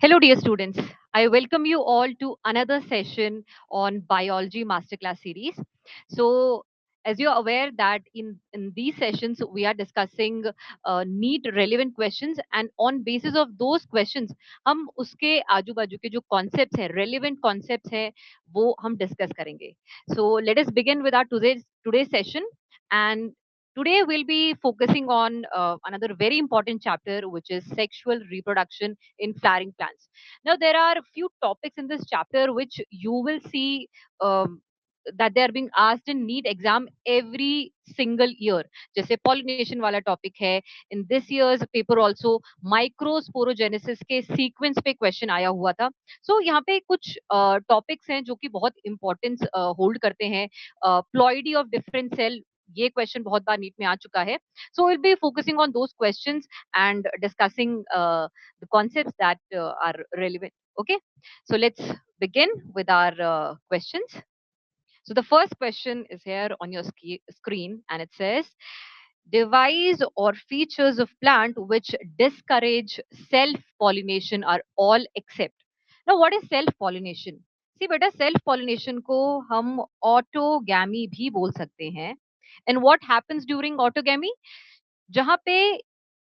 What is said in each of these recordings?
Hello, dear students. I welcome you all to another session on Biology Masterclass series. So, as you're aware that in these sessions we are discussing neat relevant questions, and on basis of those questions हम उसके आजू बाजू के जो concepts है relevant concepts है वो हम discuss करेंगे. So let us begin with our today's session. And today we'll be focusing on another very important chapter, which is sexual reproduction in flowering plants. Now, there are a few topics in this chapter which you will see that they are being asked in NEET exam every single year. जैसे pollination वाला topic है. In this year's paper also microsporogenesis के sequence पे question आया हुआ था. So यहाँ पे कुछ topics हैं जो कि बहुत importance hold करते हैं. Ploidy of different cell, ये question बहुत बार नीट में आ चुका है. So we'll be focusing on those questions and discussing the concepts that are relevant. Okay, so let's begin with our questions. So the first question is here on your screen, and it says, device or features of plant which discourage self-pollination are all except. Now, what is self-pollination? See, beta, self-pollination को हम autogamy भी बोल सकते हैं. And what happens during autogamy? जहाँ पे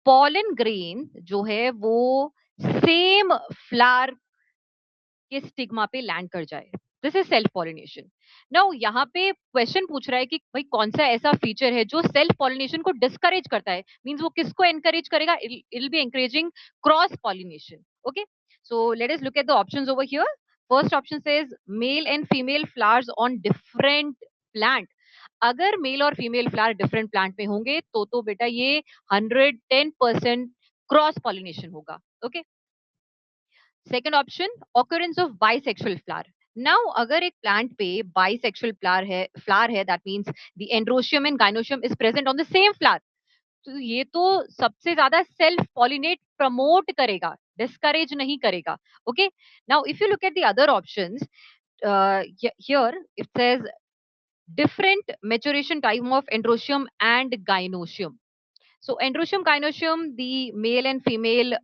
pollen grain जो है वो सेम फ्लावर के स्टिग्मा पे लैंड कर जाए. This is self pollination. Now यहाँ पे क्वेश्चन पूछ रहा है कि भाई कौन सा ऐसा फीचर है जो सेल्फ पॉलिनेशन को डिस्करेज करता है. मींस वो किसको एनकरेज करेगा? It will be encouraging cross pollination. Okay, so let us look at the options over here. First option says mail and female flowers on different plant. अगर mail और female flower different plant में होंगे तो बेटा ये 110% cross pollination होगा. Okay, second option occurrence of bisexual flower. Now अगर एक प्लांट पे बाइसेक्सुअल फ्लावर है that means the androecium and gynoecium is present on the same flower. तो ये तो सबसे ज्यादा सेल्फ पॉलिनेट प्रमोट करेगा, डिस्करेज नहीं करेगा. Okay, now if you look at the other options, here it says different maturation time of androecium and gynoecium. So androecium gynoecium, the male and female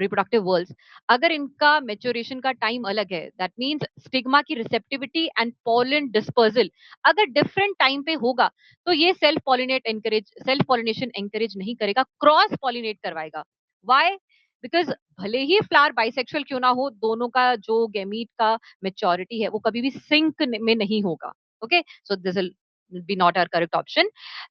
reproductive whorls, अगर इनका maturation का time अलग है, that means stigma की receptivity and pollen dispersal अगर different time पे होगा तो ये self pollination encourage नहीं करेगा, cross pollinate करवाएगा. Why? Because भले ही फ्लावर बाइसेक्सुअल क्यों ना हो, दोनों का जो गैमीट का मेच्योरिटी है वो कभी भी सिंक में नहीं होगा. Okay, so this will be not our correct option.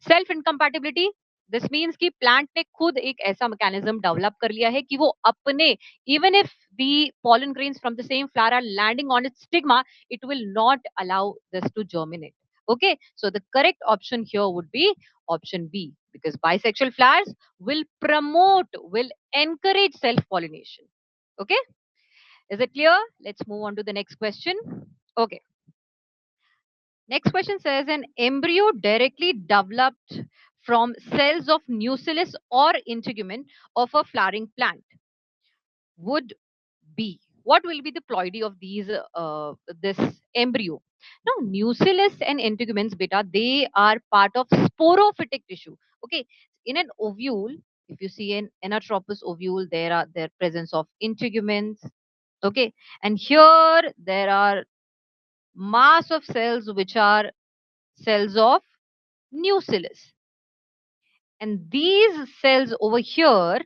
Self incompatibility, this means कि प्लांट ने खुद एक ऐसा मैकेनिज्म डेवलप कर लिया है कि वो अपने, even if the pollen grains from the same flower are landing on its stigma, it will not allow this to germinate. Okay, so the correct option here would be option B, because bisexual flowers will encourage self pollination. Okay, is it clear? Let's move on to the next question. Okay, next question says an embryo directly developed from cells of nucellus or integument of a flowering plant would be. What will be the ploidy of this embryo? Now, nucellus and integuments, beta, they are part of sporophytic tissue. Okay, in an ovule, if you see an anatropous ovule, there presence of integuments. Okay, and here there are mass of cells which are cells of nucellus. And these cells over here,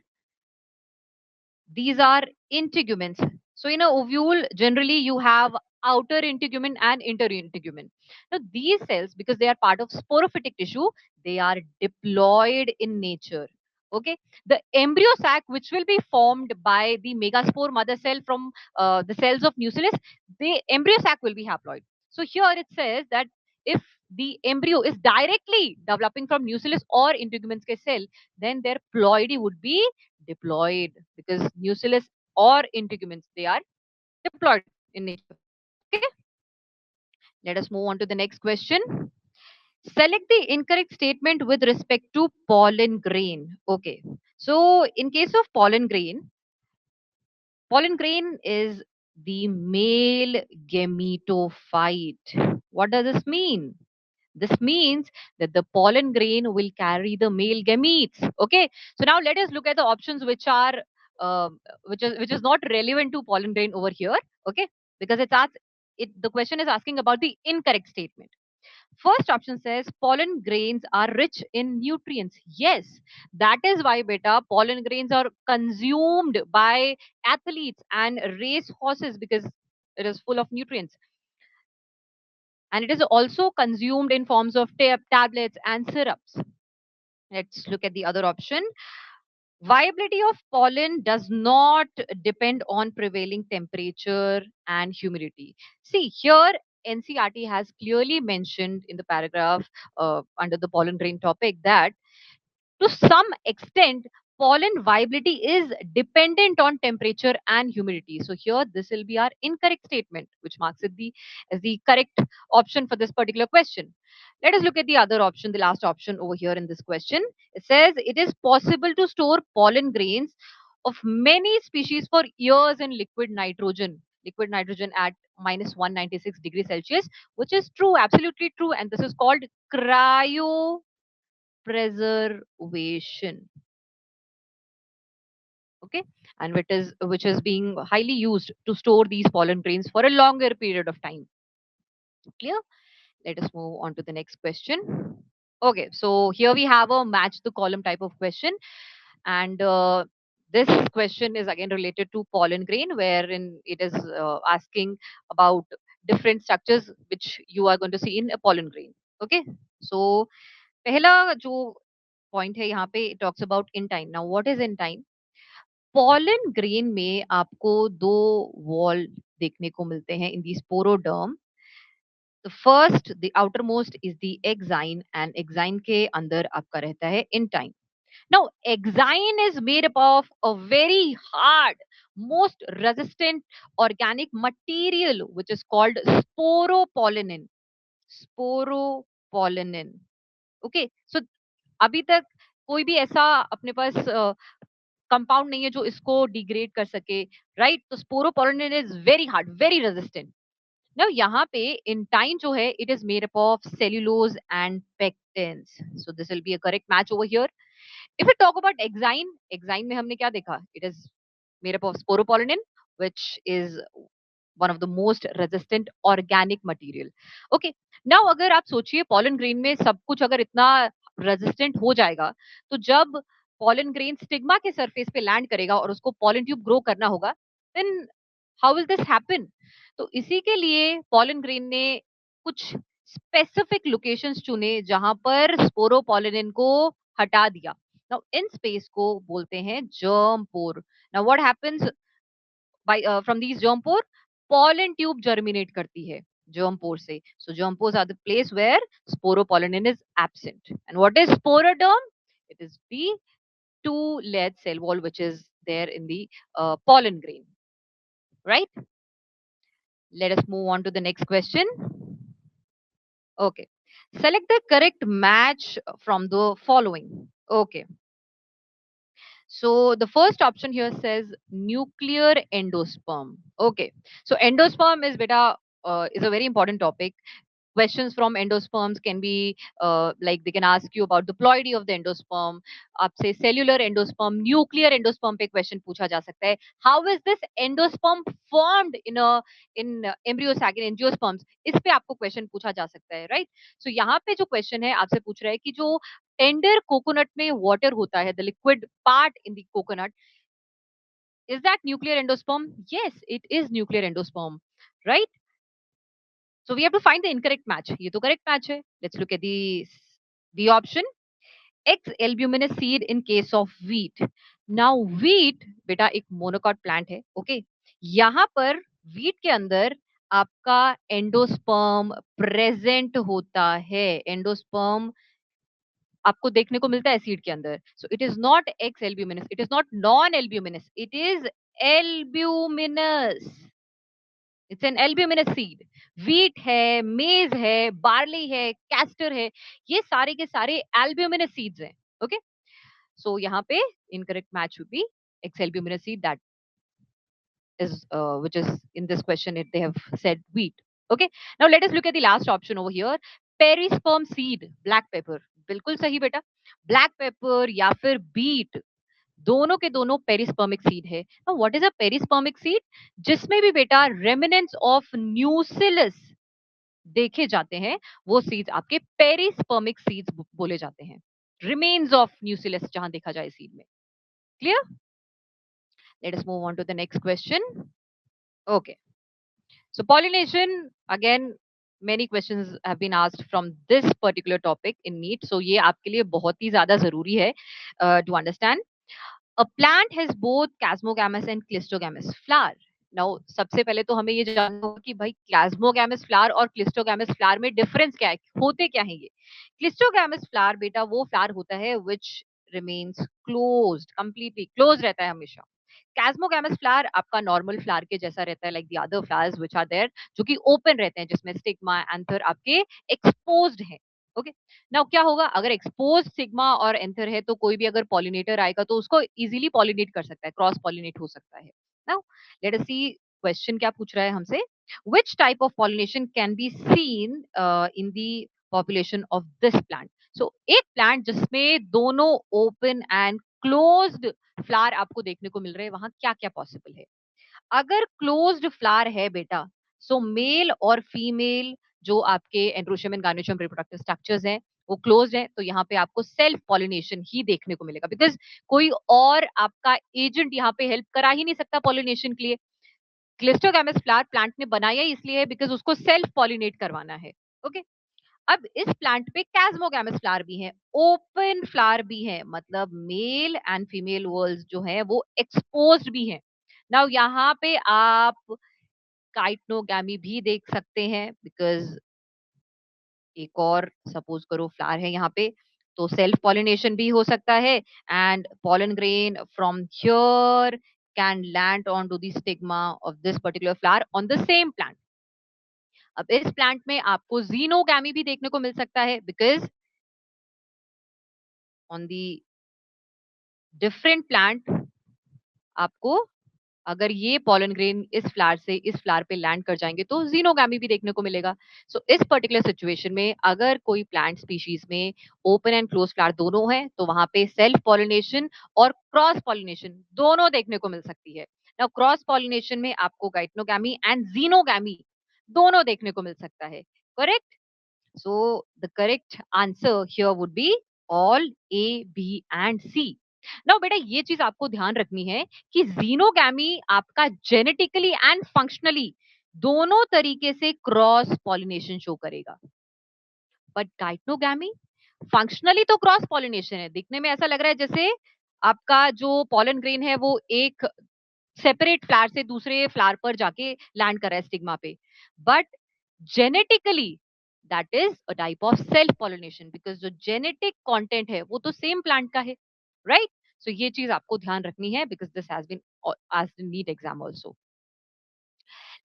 these are integuments. So in a ovule, generally you have outer integument and inner integument. Now these cells, because they are part of sporophytic tissue, they are diploid in nature. Okay, the embryo sac which will be formed by the megaspore mother cell from the cells of nucellus, the embryo sac will be haploid. So here it says that if the embryo is directly developing from nucellus or integuments ke cell, then their ploidy would be diploid, because nucellus or integuments, they are diploid in nature. Okay, let us move on to the next question. Select the incorrect statement with respect to pollen grain. Okay, so in case of pollen grain is the male gametophyte. What does this mean? This means that the pollen grain will carry the male gametes. Okay, so now let us look at the options which are which is not relevant to pollen grain over here. Okay, because the question is asking about the incorrect statement. First option says pollen grains are rich in nutrients. Yes, that is why beta pollen grains are consumed by athletes and race horses, because it is full of nutrients. And it is also consumed in forms of tablets and syrups. Let's look at the other option. Viability of pollen does not depend on prevailing temperature and humidity. See, here NCRT has clearly mentioned in the paragraph under the pollen grain topic that to some extent pollen viability is dependent on temperature and humidity. So here this will be our incorrect statement, which marks it as the correct option for this particular question. Let us look at the other option, the last option over here in this question. It says it is possible to store pollen grains of many species for years in liquid nitrogen at minus 196 degrees Celsius, which is true, absolutely true. And this is called cryo preservation. Okay, and which is being highly used to store these pollen grains for a longer period of time. Clear? Let us move on to the next question. Okay, so here we have a match the column type of question, and this question is again related to pollen grain, wherein it is asking about different structures which you are going to see in a pollen grain. Okay, so पहला जो point है यहाँ पे talks about intine. Now what is intine? Pollen grain में आपको दो wall देखने को मिलते हैं in the sporoderm. The first, the outermost is the exine, and exine के अंदर आपका रहता है intine. Now, exine is made up of a very hard, most resistant organic material which is called sporopollenin. Sporopollenin. Okay, so अभी तक कोई भी ऐसा अपने पास कंपाउंड नहीं है जो इसको डिग्रेड कर सके, राइट? तो sporopollenin is very hard, very resistant. Now यहाँ पे इंटाइन जो है it is made up of cellulose and pectins, so this will be a correct match over here. If we talk about exine, exine में हमने क्या देखा? It is made up of sporopollenin, which is one of the most resistant organic material. Okay, now अगर आप सोचिए pollen grain में सब कुछ अगर इतना resistant हो जाएगा, तो जब pollen grain स्टिग्मा के सरफेस पे लैंड करेगा और उसको pollen ट्यूब ग्रो करना होगा, then how will this happen? तो इसी के लिए pollen grain ने कुछ स्पेसिफिक लोकेशंस चुने जहां पर स्पोरोपोलिन को हटा दिया. नाउ इन स्पेस को बोलते हैं germ pore. Now what happens by from these germ pore? Pollen tube germinate करती है germ pore से. So germ pores are the place where sporopollenin is absent. And what is sporoderm? It is the two-layered cell wall which is there in the pollen grain, right? Let us move on to the next question. Okay, select the correct match from the following. Okay, so the first option here says nuclear endosperm. Okay, so endosperm is beta is a very important topic. Questions from endosperms can be like they can ask you about the ploidy of the endosperm. आपसे cellular endosperm, nuclear endosperm पे question पूछा जा सकता है. How is this endosperm formed in embryo sac in angiosperms? इस पे आपको question पूछा जा सकता है, right? So यहाँ पे जो question है आपसे पूछ रहा है कि जो टेंडर कोकोनट में वाटर होता है, the liquid part in the coconut, is that nuclear endosperm? Yes, it is nuclear endosperm, right? So we have to find the incorrect match. ये तो करेक्ट मैच है. Let's look at the option. Exalbuminous seed in case of wheat. Now wheat बेटा एक monocot plant है. Okay, यहाँ पर wheat के अंदर आपका एंडोस्पर्म प्रेजेंट होता है. एंडोस्पर्म आपको देखने को मिलता है सीड के अंदर. So it is not x albuminous, it is not non albuminous, it is albuminous. It's an albuminous seed. Wheat है, मेज है, बार्ली है, कैस्टर है, ये सारे के सारे एल्ब्यूमिनस सीड्स हैं. ओके, सो यहाँ पे incorrect match would be x albuminous seed, that is which is in this question if they have said wheat. Okay, now let us look at the last option over here. Perisperm seed, black pepper. बिल्कुल सही बेटा. Black pepper या फिर beat दोनों के दोनों perispermic seed है। What is a perispermic seed? जिसमें भी बेटा रेमिनेंट्स ऑफ न्यूसिलस देखे जाते हैं, वो सीड्स आपके पेरिस्पर्मिक सीड्स बोले जाते हैं। रिमेन्स ऑफ न्यूसिलस जहां देखा जाए सीड में। Clear? Let us move on to the next question. Okay, so pollination, again many questions have been asked from this particular topic in NEET, so ये आपके लिए बहुत ही ज्यादा जरूरी है to understand. A plant has both chasmogamous and clistogamous flower. Now सबसे पहले तो हमें ये जानना होगा कि भाई chasmogamous flower और clistogamous flower में डिफरेंस क्या है, होते क्या है ये? Clistogamous flower बेटा वो flower होता है which remains closed, completely closed रहता है हमेशा. कैस्मोगैमस फ्लावर आपका नॉर्मल फ्लावर के जैसा रहता है, like the other flowers which are there, जो कि ओपन रहते हैं, जिसमें स्टिग्मा एंथर आपके एक्सपोज्ड है। ओके, नाउ क्या होगा अगर एक्सपोज्ड स्टिग्मा और एंथर है, तो कोई भी अगर पॉलिनेटर आएगा तो उसको इजीली पॉलिनेट कर सकता है, क्रॉस पॉलिनेट हो सकता है। Now let us see question क्या पूछ रहा है हमसे, which type of pollination can be seen in the population of this plant? So एक प्लांट जिसमें दोनों ओपन एंड क्लोज्ड फ्लावर आपको देखने को मिल रहे हैं, वहां क्या क्या पॉसिबल है? अगर क्लोज्ड फ्लावर है बेटा, सो मेल और फीमेल जो आपके androecium and gynoecium reproductive structures हैं वो क्लोज्ड है, तो यहाँ पे आपको सेल्फ पॉलिनेशन ही देखने को मिलेगा, बिकॉज कोई और आपका एजेंट यहाँ पे हेल्प करा ही नहीं सकता पॉलिनेशन के लिए। क्लिस्टोगैमस फ्लावर प्लांट ने बनाया ही इसलिए है बिकॉज उसको सेल्फ पॉलिनेट करवाना है। ओके, अब इस प्लांट पे कैस्मोगैमस फ्लावर भी है, ओपन फ्लावर भी है, मतलब मेल एंड फीमेल वर्ल्स जो है वो एक्सपोज्ड भी है। नाउ यहाँ पे आप काइटनोगैमी भी देख सकते हैं, बिकॉज एक और सपोज करो फ्लावर है यहाँ पे, तो सेल्फ पॉलिनेशन भी हो सकता है, and pollen grain from here can land onto the stigma of this particular flower on the same plant. अब इस प्लांट में आपको जीनोगैमी भी देखने को मिल सकता है, because on the different plant आपको अगर ये पॉलन ग्रेन इस फ्लावर से इस फ्लावर पे लैंड कर जाएंगे तो जीनोगामी भी देखने को मिलेगा। सो इस पर्टिकुलर सिचुएशन में अगर कोई प्लांट स्पीशीज में ओपन एंड क्लोज फ्लावर दोनों है, तो वहां पे सेल्फ पॉलिनेशन और क्रॉस पॉलिनेशन दोनों देखने को मिल सकती है। नाउ क्रॉस पॉलिनेशन में आपको गाइटनोगामी एंड जीनोगामी दोनों देखने को मिल सकता है। Correct? So the correct answer here would be all A, B and C. Now बेटा ये चीज आपको ध्यान रखनी है कि जीनोगैमी आपका जेनेटिकली एंड फंक्शनली दोनों तरीके से क्रॉस पॉलिनेशन शो करेगा, बट गाइटनोगैमी फंक्शनली तो क्रॉस पॉलिनेशन है, दिखने में ऐसा लग रहा है जैसे आपका जो पॉलन ग्रेन है वो एक सेपरेट फ्लावर से दूसरे फ्लावर पर जाके लैंड कर रहा है स्टिग्मा पे, but genetically that is a type of self pollination, because जो जेनेटिक कंटेंट है वो तो सेम प्लांट का है, राइट? सो ये चीज आपको ध्यान रखनी है, because this has been asked in NEET exam also.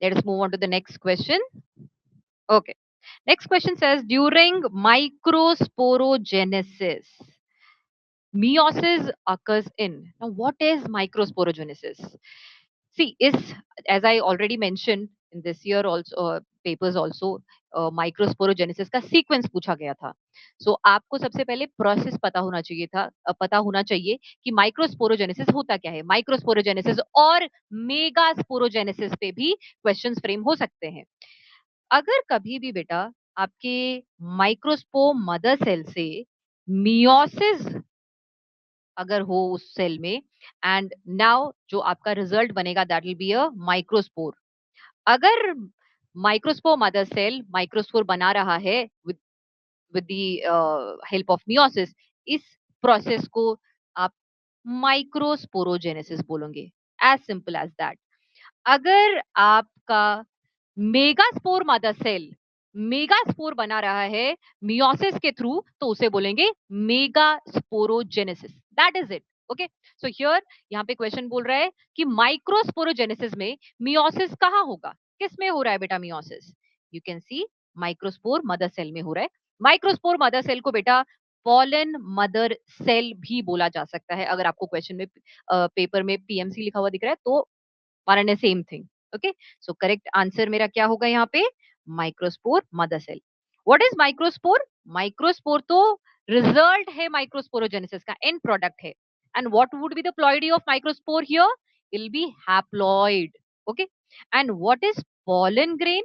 Let us move on to the next question. Okay, next question says during microsporogenesis meiosis occurs in. Now what is microsporogenesis? See, is as I already mentioned in this year also papers also microsporogenesis का sequence पूछा गया था। सो आपको सबसे पहले process पता होना चाहिए था, पता होना चाहिए कि माइक्रोस्पोरोजेनेसिस होता क्या है। माइक्रोस्पोरोजेनेसिस और मेगास्पोरोजेनेसिस पे भी क्वेश्चंस फ्रेम हो सकते हैं। अगर कभी भी बेटा आपके माइक्रोस्पोर मदर सेल से मियोसिस अगर हो उस सेल में, एंड नाउ जो आपका रिजल्ट बनेगा that will be a microspore. अगर माइक्रोस्पोर मदर सेल माइक्रोस्पोर बना रहा है with with the help of meiosis, इस प्रोसेस को आप माइक्रोस्पोरोजेनेसिस बोलोगे, एज सिंपल एज दैट। अगर आपका मेगास्पोर मदर सेल मेगास्पोर बना रहा है मियोसिस के थ्रू, तो उसे बोलेंगे megasporogenesis, that is it. Okay, so here यहाँ पे क्वेश्चन बोल रहा है कि माइक्रोस्पोरोजेनेसिस में मियोसिस कहाँ होगा, किस में हो रहा है बेटा meiosis? You can see microspore mother cell में हो रहा है। माइक्रोस्पोर मदर सेल को बेटा पॉलन मदर सेल भी बोला जा सकता है। अगर आपको क्वेश्चन में पेपर में पीएमसी लिखा हुआ दिख रहा है तो one and same thing. Okay, so correct answer मेरा क्या होगा यहाँ पे? Microspore mother cell. What is microspore? Microspore तो रिजल्ट है माइक्रोस्पोरोजेनेसिस का, एंड प्रोडक्ट है। And what would be the ploidy of microspore here? It'll be haploid. Okay. And what is pollen grain?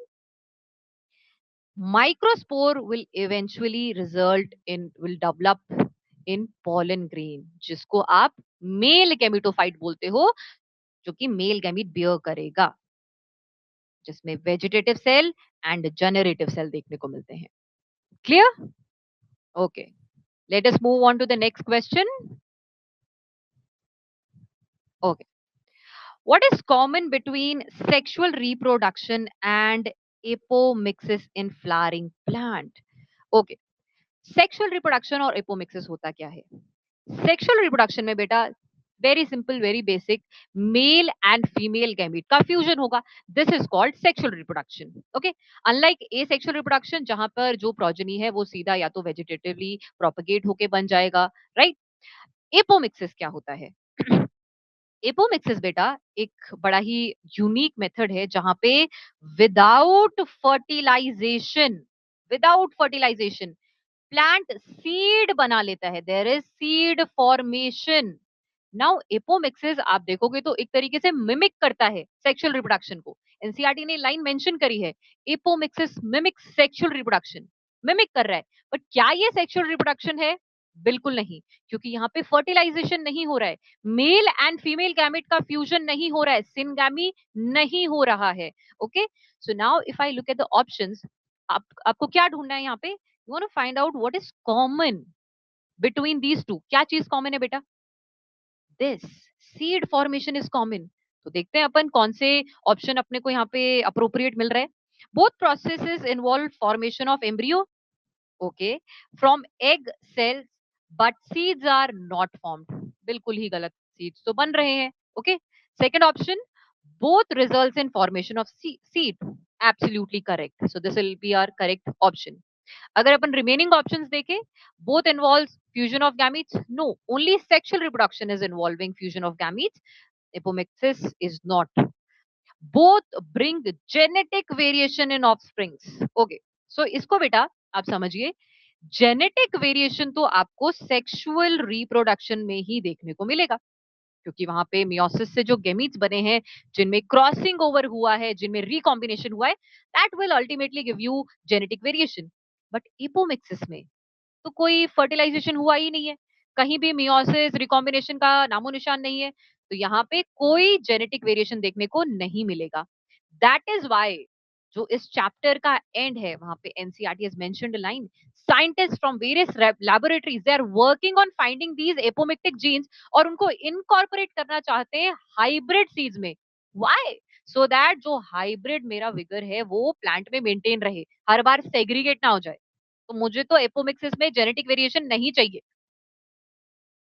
Microspore will eventually will develop in pollen grain, जिसको आप male gametophyte बोलते हो, जो कि male gamete bear करेगा, जिसमें vegetative cell and generative cell देखने को मिलते हैं. Clear? Okay, let us move on to the next question. Okay, what is common between sexual reproduction and apomixis in flowering plant? Okay, sexual reproduction और apomixis होता क्या है? Sexual reproduction में बेटा very simple, very basic, mail and female gamete का fusion होगा. This is called sexual reproduction. Okay, unlike A sexual reproduction जहां पर जो प्रोजेनी है वो सीधा या तो वेजिटेटिवली प्रोपगेट होके बन जाएगा, राइट? एपोमिक्सिस क्या होता है? एपोमिक्सिस बेटा एक बड़ा ही यूनिक मेथड है जहां पे without fertilization without fertilization plant seed बना लेता है. There is seed formation. Now apomixis आप देखोगे तो एक तरीके से मिमिक करता है सेक्सुअल रिप्रोडक्शन को. एनसीईआरटी ने लाइन मेंशन करी है, apomixis mimic sexual reproduction. Mimic कर रहा है, बट क्या ये सेक्सुअल रिप्रोडक्शन है? बिल्कुल नहीं, क्योंकि यहाँ पे फर्टिलाइजेशन नहीं हो रहा है, मेल एंड फीमेल गैमेट का फ्यूजन नहीं हो रहा है, सिनगैमी नहीं हो रहा है. Okay, so now if I look at the options, आपको क्या ढूंढना है यहाँ पे? You want to find out what is common between these two. क्या चीज कॉमन है बेटा? This seed formation is common. तो देखते हैं अपन कौन से ऑप्शन अपने को यहाँ पे अप्रोप्रिएट मिल रहे हैं. Both processes involve formation of embryo, okay, from egg cells, but seeds are not formed. बिल्कुल ही गलत, सीड्स तो बन रहे हैं. Okay, second option, both results in formation of seed. Absolutely correct. So this will be our correct option. अगर अपन remaining options देखें, both involves fusion of gametes. No, only sexual reproduction is involving fusion of gametes. Apomixis is not. Both bring genetic variation in offsprings. Okay, so इसको बेटा आप समझिए, genetic variation तो आपको sexual reproduction में ही देखने को मिलेगा, क्योंकि वहां पे मियोसिस से जो गेमीट्स बने हैं, जिनमें क्रॉसिंग ओवर हुआ है, जिनमें रिकॉम्बिनेशन हुआ है, that will ultimately give you genetic variation. But apomixis में तो कोई फर्टिलाइजेशन हुआ ही नहीं है, कहीं भी मियोसिस रिकॉम्बिनेशन का नामो निशान नहीं है, तो यहाँ पे कोई जेनेटिक वेरिएशन देखने को नहीं मिलेगा. दैट इज वाई जो इस चैप्टर का एंड है, वहां पे NCERT has mentioned a line, scientists from various laboratories they are working on finding these apomictic genes और उनको इनकॉर्पोरेट करना चाहते हैं हाइब्रिड सीड्स में. why? so that जो हाइब्रिड मेरा विगर है वो प्लांट में मेंटेन रहे, हर बार सेग्रीगेट ना हो जाए. तो मुझे तो एपोमिक्सिस में जेनेटिक वेरिएशन नहीं चाहिए.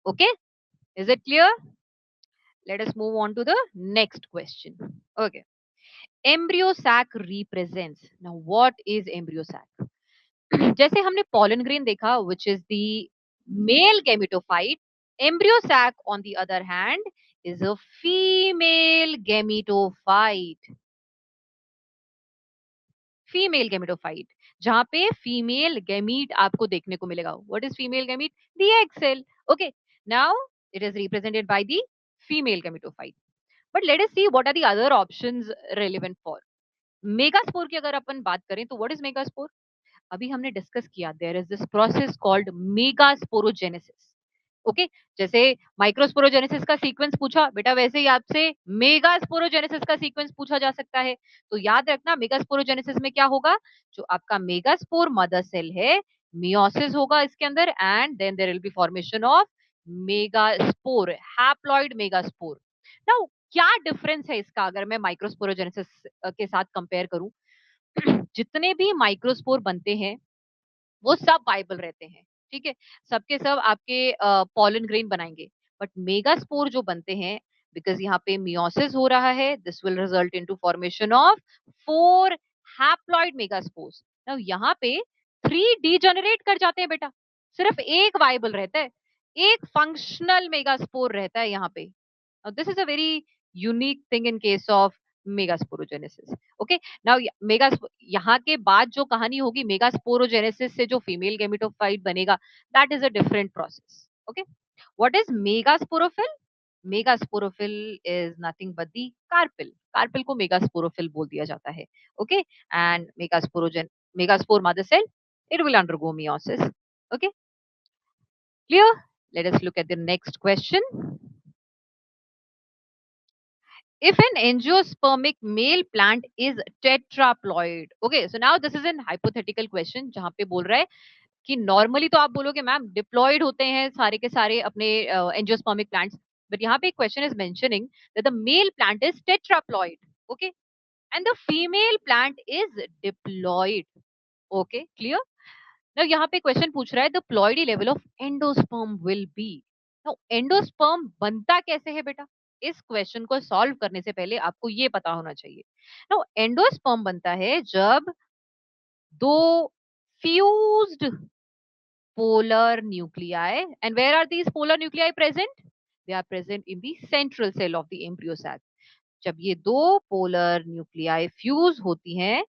Okay, is it clear? Let us move on to the next question. Okay, embryo sac represents. Now what is embryo sac? जैसे हमने pollen grain देखा, which is the male gametophyte, embryo sac on the other hand is a female gametophyte. Female gametophyte, जहां पे female gamete आपको देखने को मिलेगा. What is female gamete? The egg cell. Okay, now it is represented by the female gametophyte. But let us see what are the other options relevant for. Megaspore की अगर अपन बात करें तो व्हाट इज मेगास्पोर? अभी हमने discuss किया, there is this process called megasporogenesis. Okay, जैसे microsporogenesis का सीक्वेंस पूछा बेटा, वैसे ही आपसे मेगास्पोरोजेनेसिस का सीक्वेंस पूछा जा सकता है. तो याद रखना, मेगास्पोरोजेनेसिस में क्या होगा, जो आपका मेगास्पोर मदर सेल है, मियोसिस होगा इसके अंदर, and then there will be formation of megaspore, haploid megaspore. Now क्या डिफरेंस है इसका अगर मैं माइक्रोस्पोरोजेनेसिस के साथ कंपेयर करूं? जितने भी माइक्रोस्पोर बनते हैं वो सब वाइबल रहते हैं, ठीक है, सबके सब आपके पॉलन ग्रेन बनाएंगे. बट मेगास्पोर जो बनते हैं, बिकॉज यहाँ पे मियोसिस हो रहा है, this will result into formation of 4 haploid megaspores. Now यहाँ पे 3 डीजेनरेट कर जाते हैं बेटा, सिर्फ एक वाइबल रहता है, एक फंक्शनल मेगास्पोर रहता है यहाँ पे. this is a very unique thing in case of megasporogenesis. Okay, now mega यहाँ के बाद जो कहानी होगी मेगास्पोरोजेनेसिस से जो फीमेल गेमिटोफाइट बनेगा, that is a different process. Okay, What is megasporophyll? Megasporophyll is nothing but the carpel. Carpel को megasporophyll बोल दिया जाता है. Okay, and megaspore mother cell, it will undergo meiosis. Okay, clear? Let us look at the next question. If an angiospermic male plant is tetraploid, okay, so now this is an hypothetical question जहाँ पे बोल रहा है कि normally तो आप बोलोगे ma'am diploid होते हैं सारे के सारे अपने एंजियोस्पर्मिक प्लांट्स, बट यहाँ पे एक question is mentioning that the male plant is tetraploid, okay, and the female plant is diploid. Okay, clear? Now यहाँ पे क्वेश्चन पूछ रहा है the ploidy level of endosperm will be. Now endosperm बनता कैसे है बेटा? इस क्वेश्चन को सॉल्व करने से पहले आपको ये पता होना चाहिए. नाउ एंडोस्पर्म बनता है जब दो fused polar nuclei. And where are these polar nuclei present? They are present in the central cell of the embryo sac. जब ये दो पोलर न्यूक्लियाई फ्यूज होती हैं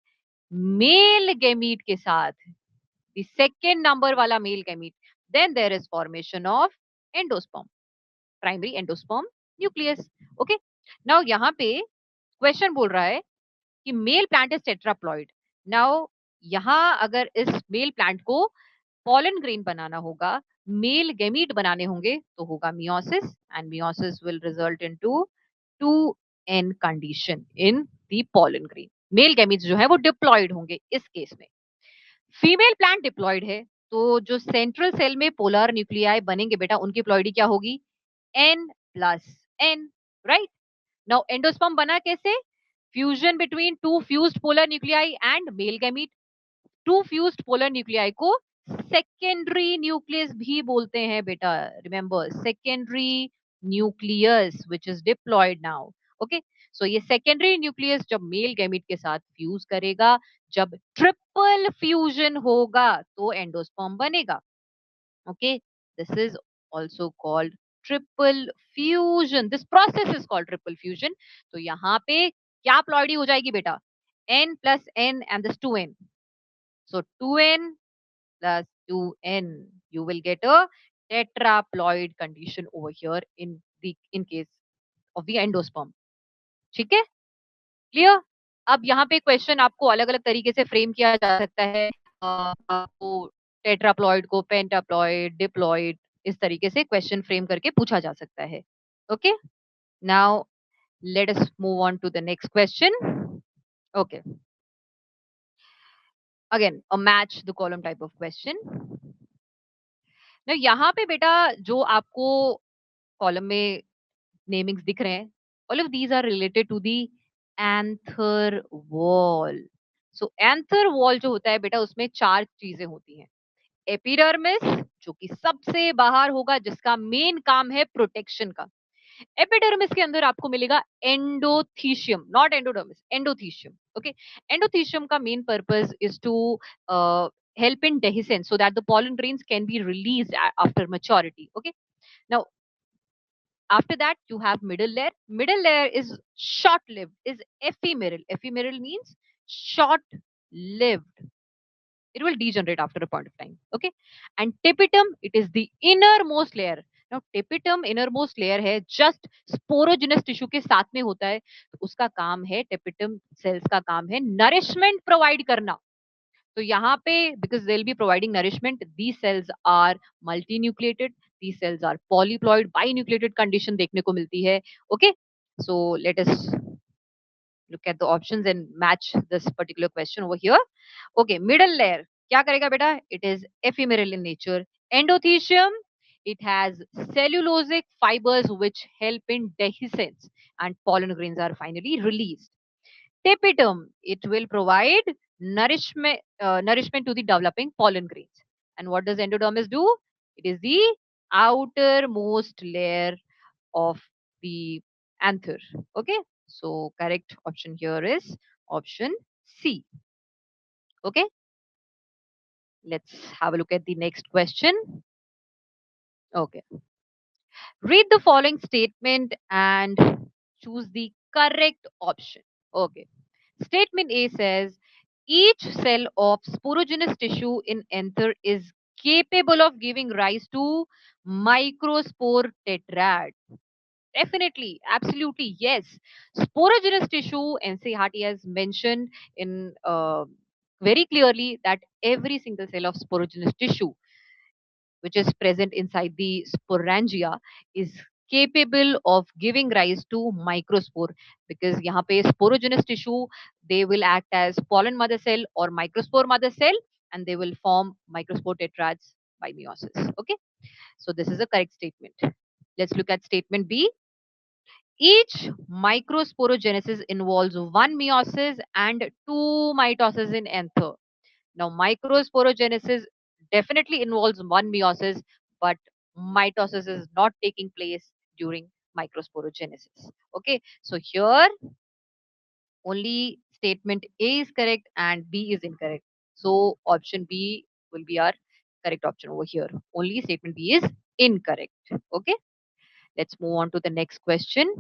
मेल गैमीट के साथ, the second number वाला male gamete, then there is formation of endosperm, primary endosperm nucleus. Okay, now यहाँ पे क्वेश्चन बोल रहा है कि mail plant is tetraploid. Now यहाँ अगर इस मेल प्लांट को पॉलन ग्रेन बनाना होगा, मेल गैमीट बनाने होंगे, तो होगा meiosis, and meiosis will result into 2n condition in the pollen grain. Male gametes जो है वो डिप्लॉयड होंगे इस केस में. फीमेल प्लांट डिप्लॉयड है, तो जो सेंट्रल सेल में पोलर न्यूक्लियाई बनेंगे बेटा, उनकी प्लॉइडी क्या होगी? n plus n, right? Now endosperm बना कैसे? Fusion between two fused polar nuclei and male gamete. Two fused polar nuclei को सेकेंडरी न्यूक्लियस भी बोलते हैं बेटा. Remember, secondary nucleus which is diploid now. Okay, so ये सेकेंडरी न्यूक्लियस जब male gamete के साथ फ्यूज करेगा, जब ट्रिपल फ्यूजन होगा तो एंडोस्पर्म बनेगा. Okay, this is also called triple fusion. This process is called triple fusion. तो यहाँ पे क्या प्लॉइडी हो जाएगी बेटा? n plus n and this 2n. So 2n plus 2n, you will get a tetraploid condition over here in case of the endosperm. ठीक है, clear? अब यहाँ पे क्वेश्चन आपको अलग अलग तरीके से फ्रेम किया जा सकता है. आपको टेट्राप्लॉइड को पेंटाप्लॉइड, डिप्लॉइड, इस तरीके से क्वेश्चन फ्रेम करके पूछा जा सकता है. Okay, now let us move on to the next question. Okay, again a match the column type of question. Now यहाँ पे बेटा जो आपको कॉलम में नेमिंग्स दिख रहे हैं, all of these are related to the anther wall. So anther wall जो होता है बेटा, उसमें चार चीजें होती हैं. एपिडर्मिस जो कि सबसे बाहर होगा, जिसका मेन काम है प्रोटेक्शन का. एपिडर्मिस के अंदर आपको मिलेगा endothecium, not endodermis, endothecium. Okay, endothecium का main purpose is to help in dehiscence so that the pollen grains can be released after maturity. Okay, now after that you have middle layer. Middle layer is short lived, is ephemeral. Ephemeral means short lived. It will degenerate after a point of time. Okay, and tapetum, it is the innermost layer. Now tapetum innermost layer है, just sporogenous tissue के साथ में होता है. तो उसका काम है, tapetum cells का काम है nourishment provide करना. तो यहाँ पे because they'll be providing nourishment, these cells are multinucleated, these cells are polyploid, binucleated condition देखने को मिलती है. Okay, so let us look at the options and match this particular question over here. Okay, middle layer क्या करेगा बेटा? It is ephemeral in nature. Endothecium, it has cellulosic fibers which help in dehiscence and pollen grains are finally released. Tapetum, it will provide nourishment to the developing pollen grains. And what does endodermis do? It is the outermost layer of the anther. Okay, so correct option here is option C. Okay, let's have a look at the next question. Okay, read the following statement and choose the correct option. Okay, statement A says each cell of sporogenous tissue in anther is capable of giving rise to microspore tetrad. Definitely, absolutely, yes. Sporogenous tissue, NCERT has mentioned in very clearly that every single cell of sporogenous tissue, which is present inside the sporangia, is capable of giving rise to microspore, because यहाँ पे sporogenous tissue, they will act as pollen mother cell or microspore mother cell, and they will form microspore tetrads by meiosis. Okay, so this is a correct statement. Let's look at statement B. Each microsporogenesis involves one meiosis and two mitosis in anther. Now, microsporogenesis definitely involves one meiosis, but mitosis is not taking place during microsporogenesis. Okay, so here only statement A is correct and B is incorrect. So, option B will be our correct option over here. Only statement B is incorrect. Okay, let's move on to the next question.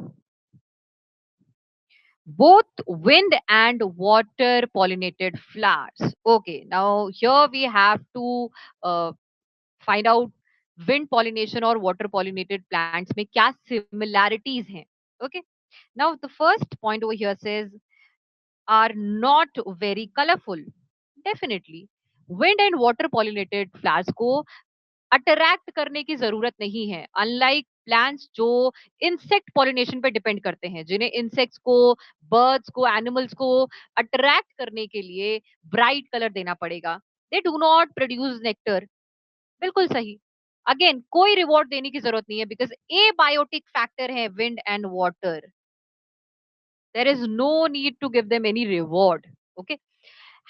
Both wind and water pollinated flowers. Okay, now here we have to uh, find out wind pollination or water pollinated plants में क्या similarities हैं. Okay, now the first point over here says are not very colorful. Definitely, wind and water pollinated flowers को attract करने की जरूरत नहीं है, unlike plants जो इंसेक्ट पॉलिनेशन पे डिपेंड करते हैं, जिन्हें इंसेक्ट्स को, बर्ड्स को, एनिमल्स को अट्रैक्ट करने के लिए ब्राइट कलर देना पड़ेगा. They do not produce nectar. बिल्कुल सही. अगेन कोई रिवॉर्ड देने की जरूरत नहीं है, बिकॉज ए बायोटिक फैक्टर है wind and water. There is no need to give them any reward. Okay,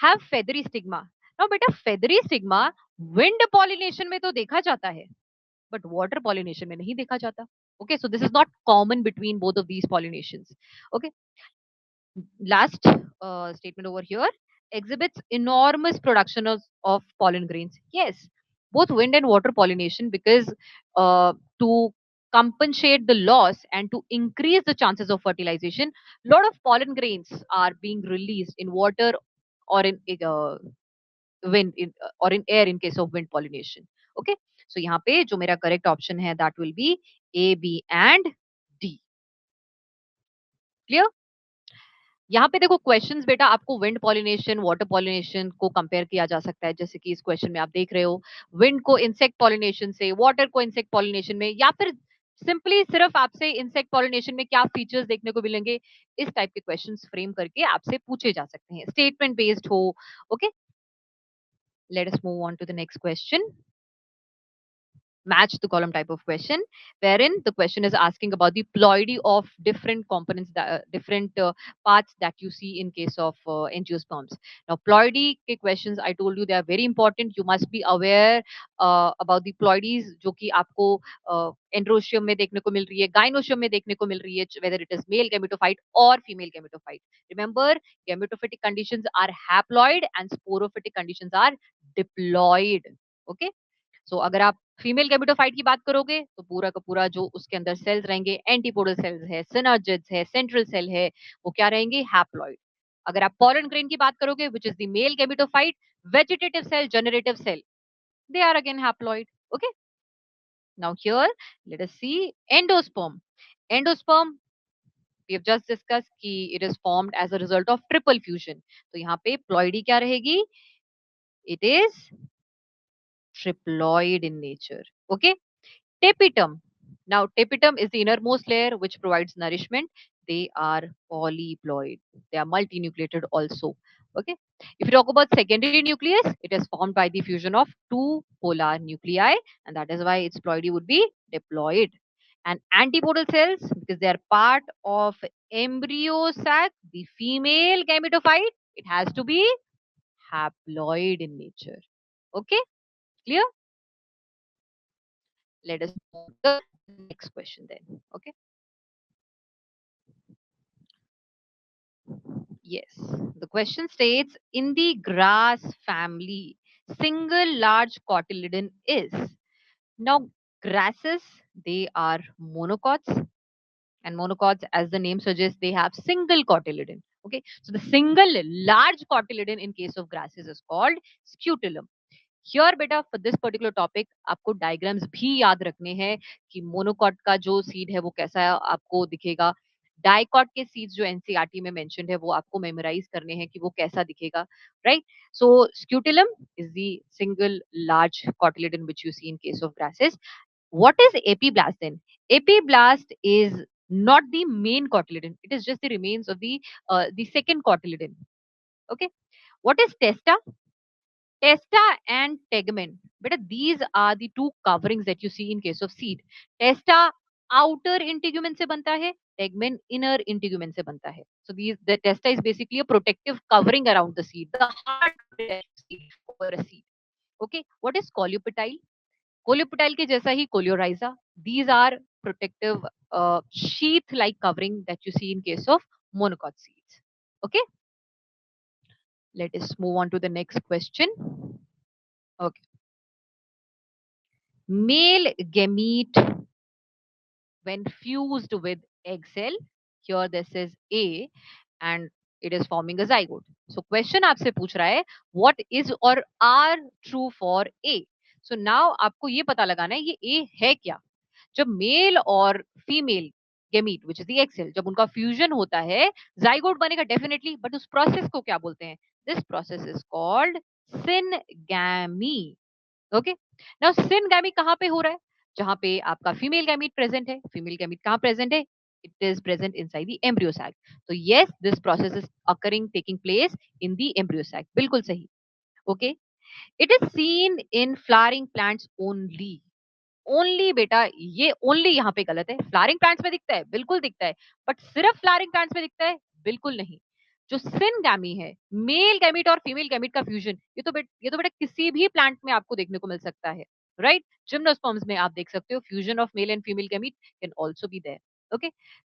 have feathery stigma. Now बेटा, फेदरी स्टिग्मा विंड पॉलिनेशन में तो देखा जाता है, but water pollination में नहीं देखा जाता. Okay, so this is not common between both of these pollinations. Okay, last statement over here exhibits enormous production of pollen grains. Yes, both wind and water pollination, because to compensate the loss and to increase the chances of fertilization, lot of pollen grains are being released in water or in wind or in air in case of wind pollination. Okay, so यहाँ पे जो मेरा correct option है that will be A, B and D. Clear? यहाँ पे देखो questions बेटा, आपको विंड पॉलिनेशन, वाटर पॉलिनेशन को कंपेयर किया जा सकता है, जैसे कि इस क्वेश्चन में आप देख रहे हो विंड को इंसेक्ट पॉलिनेशन से, वाटर को इंसेक्ट पॉलिनेशन में, या फिर सिंपली सिर्फ आपसे इंसेक्ट पॉलिनेशन में क्या फीचर्स देखने को मिलेंगे, इस टाइप के क्वेश्चंस फ्रेम करके आपसे पूछे जा सकते हैं, स्टेटमेंट बेस्ड हो. Okay, let us move on to the next question. Match the column type of question, wherein the question is asking about the ploidy of different components, different parts that you see in case of angiosperms. Now, ploidy के questions, I told you they are very important. You must be aware about the ploidies जो कि आपको androecium में देखने को मिल रही है, gynoecium में देखने को मिल रही है, whether it is male gametophyte or female gametophyte. Remember, gametophytic conditions are haploid and sporophytic conditions are diploid. Okay, सो अगर आप फीमेल गैमेटोफाइट की बात करोगे तो पूरा का पूरा जो उसके अंदर सेल्स रहेंगे, एंटीपोडल सेल्स है, सिनर्जिड्स है, सेंट्रल सेल है, वो क्या रहेंगे, हैप्लॉइड. अगर आप पॉलन ग्रेन की बात करोगे, which is the male gametophyte, vegetative cell, generative cell, they are again haploid. Okay, now here let us see endosperm. Endosperm we have just discussed कि it is formed as a result of triple fusion. तो यहाँ पे ploidy क्या रहेगी, it is triploid in nature. Okay, tapetum. Now, tapetum is the innermost layer which provides nourishment. They are polyploid. They are multinucleated also. Okay. If you talk about secondary nucleus, it is formed by the fusion of two polar nuclei, and that is why its ploidy would be diploid. And antipodal cells, because they are part of embryo sac, the female gametophyte, it has to be haploid in nature. Okay, clear? Let us move to the next question then. Okay. Yes. The question states, in the grass family, single large cotyledon is. Now, grasses, they are monocots, and monocots, as the name suggests, they have single cotyledon. Okay. So the single large cotyledon in case of grasses is called scutellum. Here बेटा for this particular topic आपको diagrams भी याद रखने हैं कि monocot का जो seed है वो कैसा आपको दिखेगा, डाइकॉट के सीड्स जो एनसीईआरटी में मेंशन्ड है वो आपको मेमोराइज करने हैं कि वो कैसा दिखेगा, right? So scutellum is the single large cotyledon in which you see in case of grasses. What is epiblast then? Epiblast is not the main cotyledon, it is just the remains of the second cotyledon. Okay, what is testa? Testa and tegmen. But these are the two coverings that you see in case of seed. Testa outer integument से बनता है, tegmen inner integument से बनता है. So the testa is basically a protective covering around the seed, the hard seed over a seed. Okay, what is coleoptile? Coleoptile के जैसा ही coleorhiza. These are protective sheath-like covering that you see in case of monocot seeds. Okay, let us move on to the next question. Okay. Male gamete when fused with egg cell, here this is A and it is forming a zygote. So question आपसे पूछ रहा है what is or are true for A. So now आपको ये पता लगाना है ये A है क्या. जब मेल और female gamete which is the excel जब उनका फ्यूजन होता है जाइगोट बनेगा डेफिनेटली, बट उस प्रोसेस को क्या बोलते हैं? This process is called syngamy. Okay, now syngamy कहाँ पे हो रहा है? जहां पे आपका फीमेल गैमीट प्रेजेंट है. फीमेल गैमीट कहाँ प्रेजेंट है? It is present inside the embryo sac. तो yes, this process is occurring taking place in the embryo sac. बिल्कुल सही. Okay, it is seen in flowering plants only. Only बेटा, ये only यहाँ पे गलत है. फ्लावरिंग प्लांट्स में दिखता है, बिल्कुल दिखता है, बट सिर्फ फ्लावरिंग प्लांट्स में दिखता है, बिल्कुल नहीं. जो सिनगैमी है, मेल गैमीट और फीमेल गैमीट का फ्यूजन, ये तो बेटा किसी भी प्लांट में आपको देखने को मिल सकता है, राइट? जिम्नोस्पर्म्स में आप देख सकते हो fusion of male and female gamete can also be there. Okay,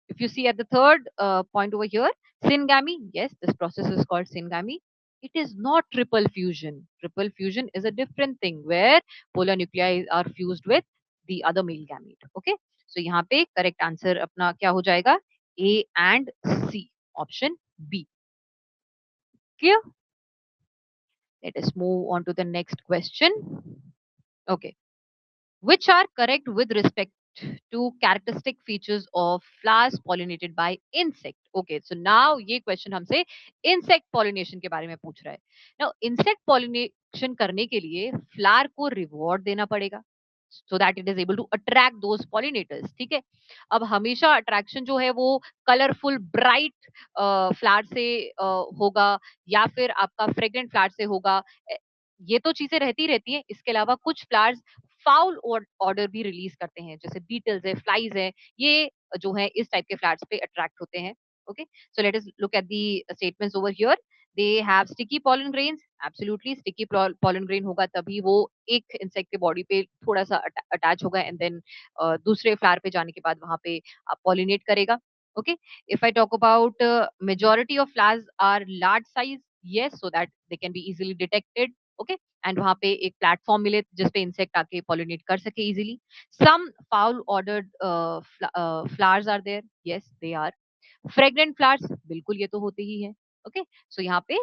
if you see at the third point over here, syngamy, yes, this process is called syngamy. It is not triple fusion. Triple fusion is a different thing where polar nuclei are fused with the other male gamete. Okay, so यहाँ पे correct answer अपना क्या हो जाएगा? A and C, option B. Clear? Let us move on to the next question. Okay, which are correct with respect to characteristic features of flowers pollinated by insect. Okay, so now ये question हमसे insect pollination के बारे में पूछ रहा है. Now insect pollination करने के लिए flower को reward देना पड़ेगा so that it is able to attract those pollinators. ठीक है, अब हमेशा attraction जो है वो colorful bright flower से होगा या फिर आपका fragrant flower से होगा. ये तो चीजें रहती रहती हैं. इसके अलावा कुछ फ्लावर्स फाउल ऑर्डर भी रिलीज करते हैं, जैसे बीटल्स है, फ्लाइज है, ये जो है इस टाइप के फ्लावर्स पे अट्रैक्ट होते हैं. Okay, so let us look at the statements over here. They have sticky pollen grains. Absolutely sticky pollen grain होगा तभी वो एक इंसेक्ट के बॉडी पे थोड़ा सा अटैच होगा एंड देन दूसरे फ्लावर पे जाने के बाद वहां पे पॉलिनेट करेगा. Okay, if I talk about majority of flowers are large size, yes, so that they can be easily detected. Okay, and वहां पे एक प्लेटफॉर्म मिले जिसपे इंसेक्ट आके पॉलिनेट कर सके easily. Some foul odoured flowers are there. Yes, they are. Fragrant flowers, बिल्कुल ये तो होते ही हैं. ओके, सो यहाँ पे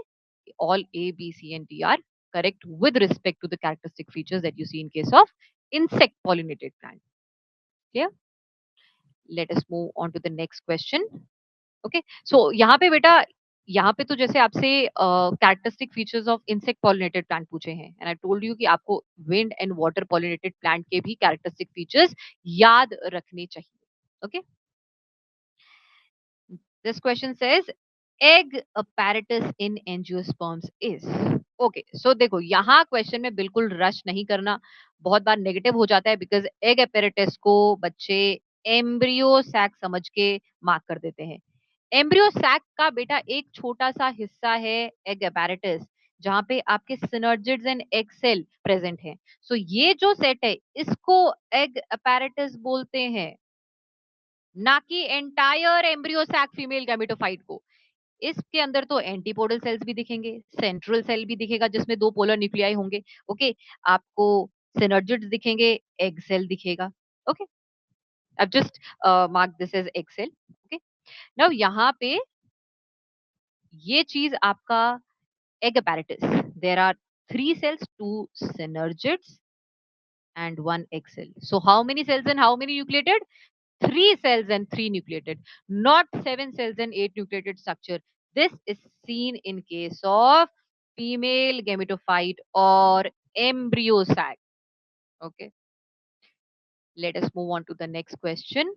all A B C and D are correct with respect to the characteristic features that you see in case of insect pollinated plant. Clear? Let us move on to the next question. Okay, so यहाँ पे बेटा, यहाँ पे तो जैसे आपसे characteristic features of insect pollinated plant पूछे हैं एंड आई टोल्ड यू कि आपको wind and water pollinated plant के भी कैरेक्टरिस्टिक फीचर्स याद रखने चाहिए. Okay, this question says egg apparatus इन एंजियोस्पर्म्स इज. ओके, सो देखो यहाँ क्वेश्चन में बिल्कुल रश नहीं करना. बहुत बार नेगेटिव हो जाता है बिकॉज एग apparatus को बच्चे एम्ब्रियो सैक समझ के मार्क कर देते हैं. एम्ब्रियो सैक का बेटा एक छोटा सा हिस्सा है एग apparatus, जहां पे आपके synergids and egg cell present हैं. सो ये जो सेट है इसको एग apparatus बोलते हैं, ना कि entire embryo sac female gametophyte को. इसके अंदर तो एंटीपोडल सेल्स भी दिखेंगे, सेंट्रल सेल भी दिखेगा जिसमें 2 पोलर न्यूक्लियाई होंगे. ओके, आपको सिनर्जिड्स दिखेंगे, एग सेल दिखेगा. ओके, अब just mark this as egg cell. Okay, now यहाँ पे ये चीज आपका egg apparatus, there are 3 cells, 2 synergids, and 1 egg cell. So how many cells and how many nucleated? 3 cells and 3 nucleated, not 7 cells and 8 nucleated structure. This is seen in case of female gametophyte or embryo sac. Okay, let us move on to the next question.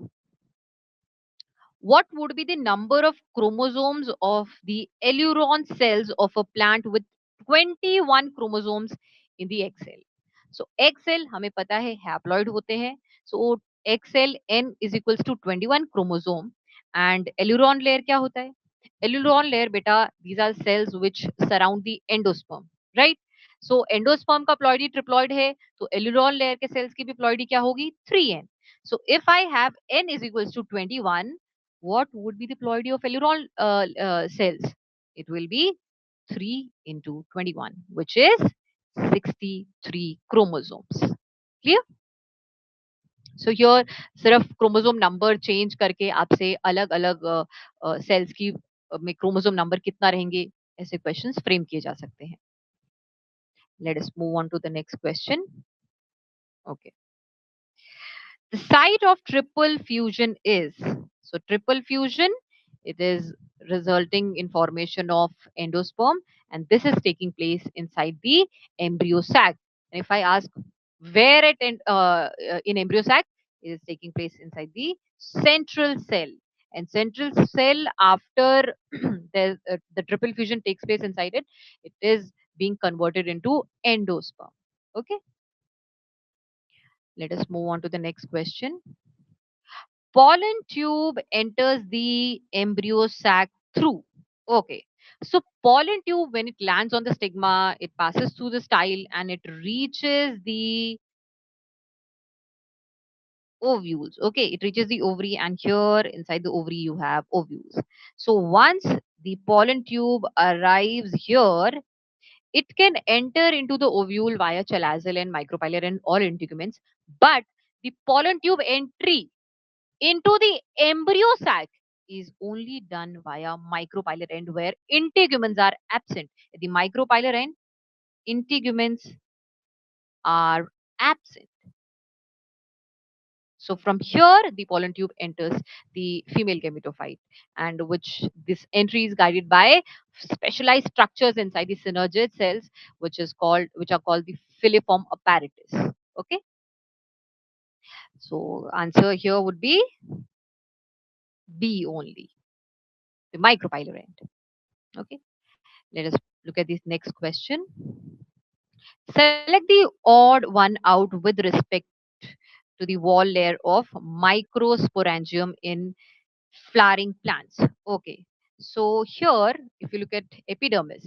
What would be the number of chromosomes of the aileron cells of a plant with 21 chromosomes in the egg cell? So egg cell हमें पता है haploid होते हैं. So egg cell n is equals to 21 chromosome, and aileron layer क्या होता है? Aileron layer बेटा, these are cells which surround the endosperm, right? So endosperm का ploidy triploid है, तो aileron layer के cells की भी ploidy क्या होगी? 3n. So if I have n is equals to 21, what would be the ploidy of aileron cells? It will be 3 into 21, which is 63 chromosomes. Clear? So here सिर्फ chromosome number change करके आपसे अलग अलग sales की में chromosome number कितना रहेंगे ऐसे क्वेश्चंस फ्रेम किए जा सकते हैं. Let us move on to the next question. Okay. The site of triple fusion is, so triple fusion, it is resulting in formation of endosperm, and this is taking place inside the embryo sac. And if I ask where in embryo sac, it is taking place inside the central cell. And central cell, after the triple fusion takes place inside it, it is being converted into endosperm. Okay, let us move on to the next question. Pollen tube enters the embryo sac through. Okay. So pollen tube, when it lands on the stigma, it passes through the style and it reaches the ovules. Okay, it reaches the ovary, and here inside the ovary you have ovules. So once the pollen tube arrives here, it can enter into the ovule via chalazion and micropylar and all integuments. But the pollen tube entry into the embryo sac is only done via micropylar end, where integuments are absent. At the micropylar end, integuments are absent. So from here, the pollen tube enters the female gametophyte, and which this entry is guided by specialized structures inside the synergid cells, which are called the filiform apparatus. Okay. So answer here would be B only, the micropylar end. Okay. Let us look at this next question. Select the odd one out with respect to the wall layer of microsporangium in flowering plants. Okay. So here, if you look at epidermis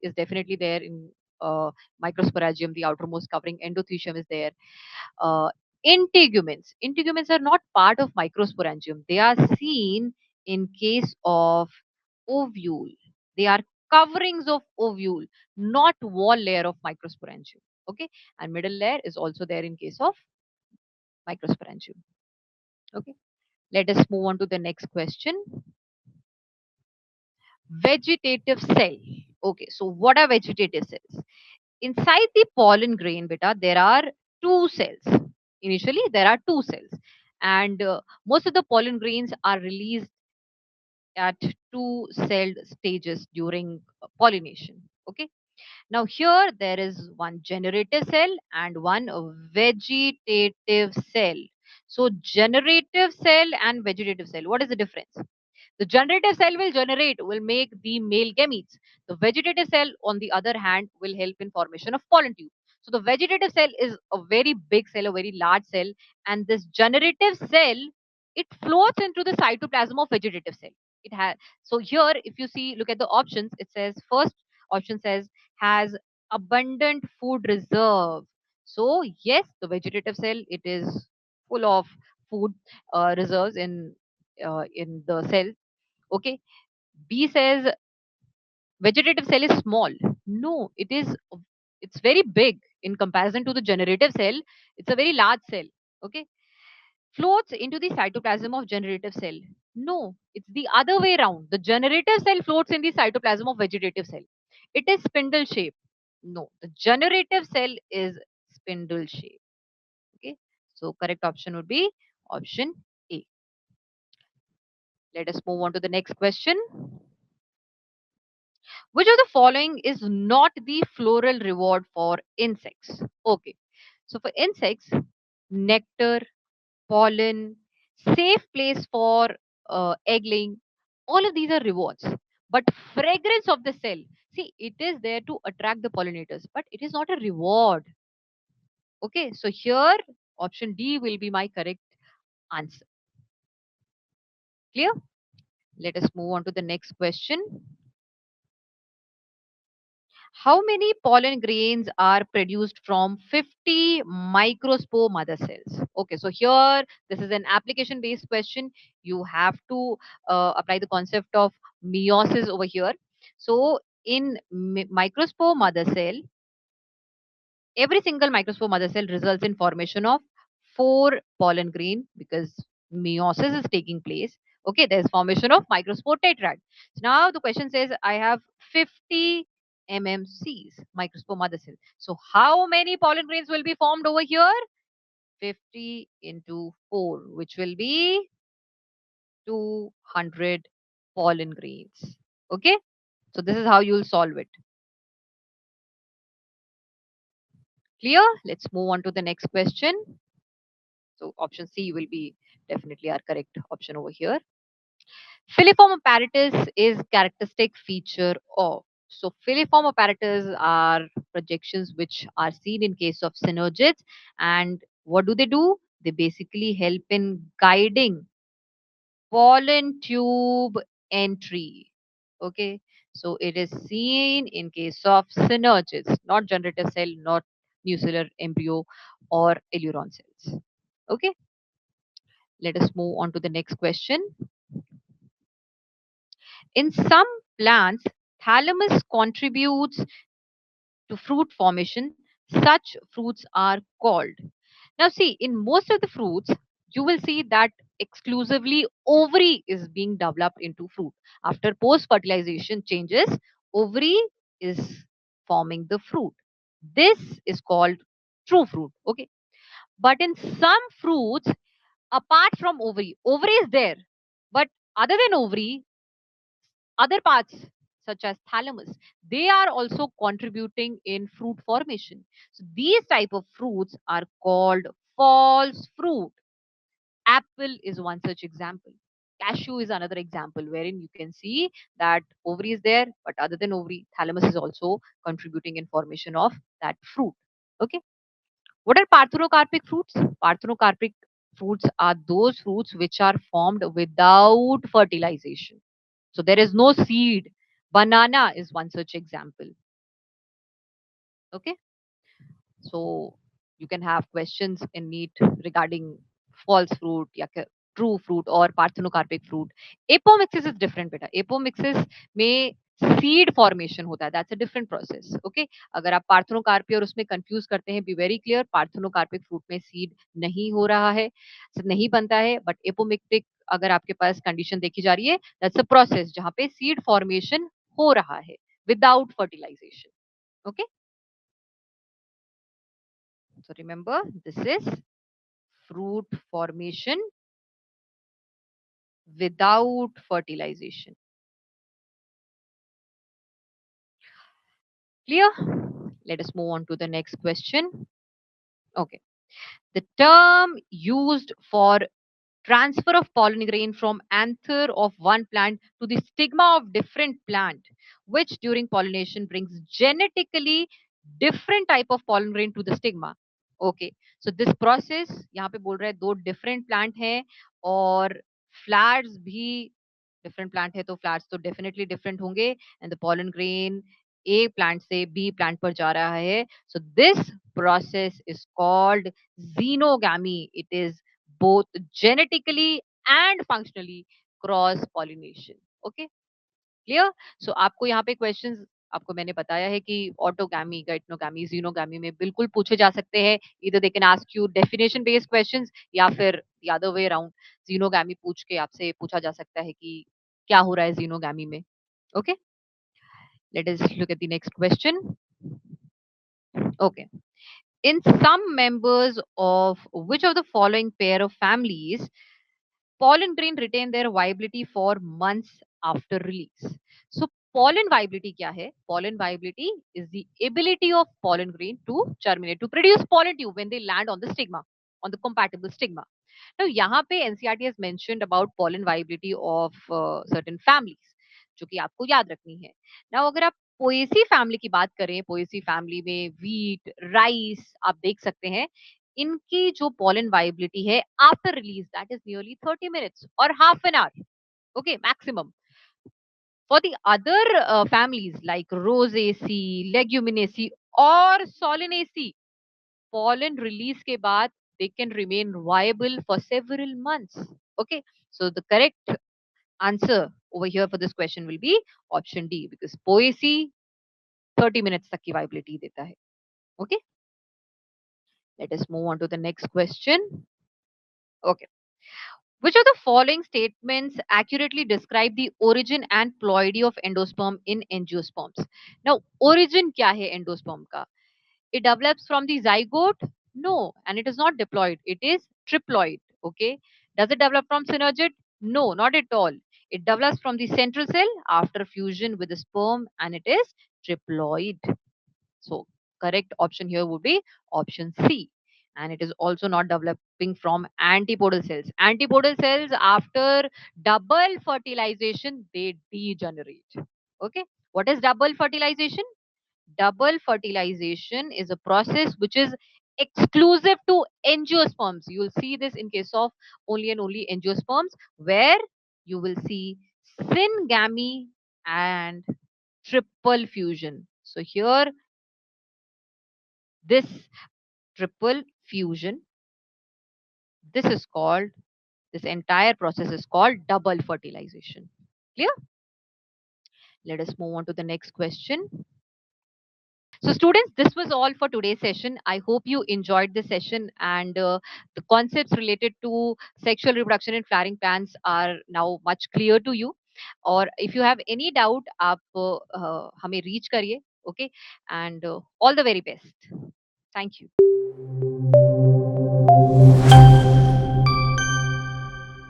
is definitely there in microsporangium, the outermost covering endothecium is there. Uh, integuments are not part of microsporangium. They are seen in case of ovule. They are coverings of ovule, not wall layer of microsporangium. Okay, and middle layer is also there in case of microsporangium. Okay, let us move on to the next question. Vegetative cell. Okay, so what are vegetative cells? Inside the pollen grain, beta, there are two cells. Initially, there are two cells, and most of the pollen grains are released at two celled stages during pollination. Okay. Now here there is one generative cell and one vegetative cell. So generative cell and vegetative cell, what is the difference? The generative cell will make the male gametes. The vegetative cell, on the other hand, will help in formation of pollen tube. So the vegetative cell is a very big cell, a very large cell, and this generative cell, it floats into the cytoplasm of vegetative cell. It has, so here, if you see, look at the options. It says first option says has abundant food reserve. So yes, the vegetative cell, it is full of food reserves in the cell. Okay. B says vegetative cell is small. No, it's very big in comparison to the generative cell. It's a very large cell. Okay. Floats into the cytoplasm of generative cell. No, it's the other way around. The generative cell floats in the cytoplasm of vegetative cell. It is spindle shape. No, the generative cell is spindle shape. Okay, so correct option would be option A. Let us move on to the next question. Which of the following is not the floral reward for insects? Okay, so for insects, nectar, pollen, safe place for egg laying, all of these are rewards. But fragrance of the cell, see, it is there to attract the pollinators, but it is not a reward. Okay, so here option D will be my correct answer. Clear? Let us move on to the next question. How many pollen grains are produced from 50 microspore mother cells? Okay, so here this is an application based question. You have to apply the concept of meiosis over here. So in microspore mother cell, every single microspore mother cell results in formation of 4 pollen grain because meiosis is taking place. Okay, there's formation of microspore tetrad. So now the question says I have 50 mmcs, microspore mother cell. So how many pollen grains will be formed over here? 50 into 4, which will be 200 pollen grains. Okay, so this is how you'll solve it. Clear? Let's move on to the next question. So option C will be definitely our correct option over here. Filiform apparatus is characteristic feature of. So filiform apparatus are projections which are seen in case of synergids. And what do? They basically help in guiding pollen tube entry. Okay. So it is seen in case of synergids, not generative cell, not nuclear embryo or aileron cells. Okay. Let us move on to the next question. In some plants, thalamus contributes to fruit formation. Such fruits are called. Now, see, in most of the fruits, you will see that exclusively ovary is being developed into fruit. After post fertilization changes, ovary is forming the fruit. This is called true fruit. Okay. But in some fruits, apart from ovary, ovary is there. But other than ovary, other parts such as thalamus, they are also contributing in fruit formation. So these type of fruits are called false fruit. Apple is one such example. Cashew is another example wherein you can see that ovary is there, but other than ovary, thalamus is also contributing in formation of that fruit. Okay, what are parthenocarpic fruits? Parthenocarpic fruits are those fruits which are formed without fertilization. So there is no seed. Banana is one such example. Okay. So you can have questions in NEET regarding false fruit, true fruit or parthenocarpic fruit. Apomixis is different beta. Apomixis में seed formation होता है, that's a different process. Okay, अगर आप parthenocarpy और उसमें confuse करते हैं, be very clear, parthenocarpic fruit में सीड नहीं हो रहा है, नहीं बनता है. बट एपोमिक्टिक अगर आपके पास कंडीशन देखी जा रही है, दैट्स अ प्रोसेस जहां पे सीड फॉर्मेशन हो रहा है without fertilization. Okay, so remember, this is fruit formation without fertilization. Clear? Let us move on to the next question. Okay. The term used for transfer of pollen grain from anther of one plant to the stigma of different plant, which during pollination brings genetically different type of pollen grain to the stigma. Okay, so this process यहाँ पे बोल रहा है दो different plant हैं और flowers भी different plant है तो flowers तो definitely different होंगे and the pollen grain A plant से B plant पर जा रहा है. So this process is called xenogamy. It is both genetically and functionally cross pollination. Okay, clear? So आपको यहाँ पे क्वेश्चंस आपको मैंने बताया है कि ऑटोगैमी, गाइटनोगैमी, जीनोगैमी में बिल्कुल पूछे जा सकते हैं. इधर they can ask you definition based questions या फिर the other way around, xenogamy पूछ के आपसे पूछा जा सकता है कि क्या हो रहा है जीनोगैमी में. Okay, let us look at the next question. Okay. In some members of which of the following pair of families, pollen grain retain their viability for months after release? So, pollen viability kya hai? Pollen viability is the ability of pollen grain to germinate, to produce pollen tube when they land on the stigma, on the compatible stigma. Now, यहाँ पे NCERT has mentioned about pollen viability of certain families, जो कि आपको याद रखनी है. Now, अगर आप पोएसी फैमिली की बात करें, पोएसी फैमिली में वीट, राइस आप देख सकते हैं, इनकी जो pollen viability है after release, that is nearly 30 minutes or half an hour, okay, maximum. For the other families like Rosaceae, Leguminaceae or Solanaceae, pollen release के बाद they can remain viable for several months. Okay, so the correct answer over here for this question will be option D, because Poaceae 30 minutes तक की viability देता है. Okay, let us move on to the next question. Okay. Which of the following statements accurately describe the origin and ploidy of endosperm in angiosperms? Now, origin क्या है endosperm का? It develops from the zygote? No, and it is not diploid. It is triploid. Okay. Does it develop from synergid? No, not at all. It develops from the central cell after fusion with the sperm, and it is triploid. So, correct option here would be option C. And it is also not developing from antipodal cells. Antipodal cells, after double fertilization, they degenerate. Okay. What is double fertilization? Double fertilization is a process which is exclusive to angiosperms. You will see this in case of only and only angiosperms, where you will see syngamy and triple fusion. So here, this triple fusion, this is called, this entire process is called double fertilization. Clear? Let us move on to the next question. So, students, this was all for today's session. I hope you enjoyed this session, and the concepts related to sexual reproduction in flowering plants are now much clear to you. Or if you have any doubt, आप हमें reach करिए. Okay, and all the very best. Thank you.